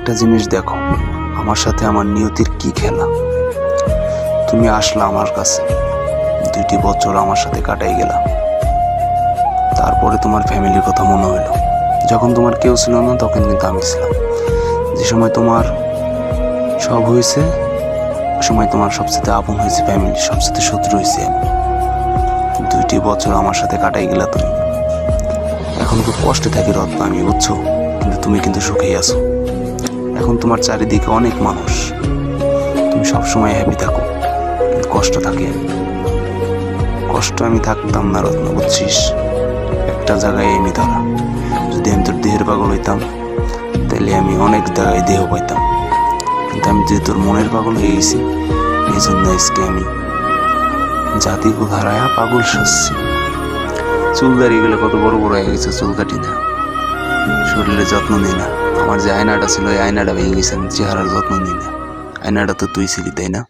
একটা জিনিস দেখো, আমার সাথে আমার নিয়তির কি খেলা। তুমি আসলা আমার কাছে, 2টি বছর আমার সাথে কাটাই গেলা। তারপরে তোমার ফ্যামিলির কথা মনে হইলো। যখন তোমার কেউ ছিল না তখন কিন্তু আমি ছিলাম। যে সময় তোমার সব হয়েছে, ওই সময় তোমার সবচেয়ে আপন হয়েছে ফ্যামিলি, সবচেয়ে শত্রু হয়েছে আমি। 2টি বছর আমার সাথে কাটাই গেলা তুমি। এখন খুব কষ্টে থাকি রত্ন আমি, বুঝছো? কিন্তু তুমি কিন্তু সুখেই আছো। এখন তোমার চারিদিকে অনেক মানুষ, তুমি সবসময় হ্যাপি থাকো, কিন্তু কষ্ট থাকে। কষ্ট আমি থাকতাম না রত্ন, বুঝছিস? একটা জায়গায় আমি ধরা। যদি আমি তোর দেহের পাগল হইতাম তাহলে আমি অনেক জায়গায় দেহ পাইতাম, কিন্তু আমি যদি তোর মনের পাগল হয়ে গেছি, এই জন্য আজকে আমি জাতিকে হারায়া পাগল সাজছি। চুল দাঁড়িয়ে গেলে কত বড় বড় হয়ে গেছে, চুল কাটি না, শরীরের যত্ন নিই না। আমার যে আয়নাটা ছিল, এই আয়নাটা ভেঙে গেছে, আমি চেহারার যত্ন নিই না। আয়নাটা তো তুই ছিলি, তাই না?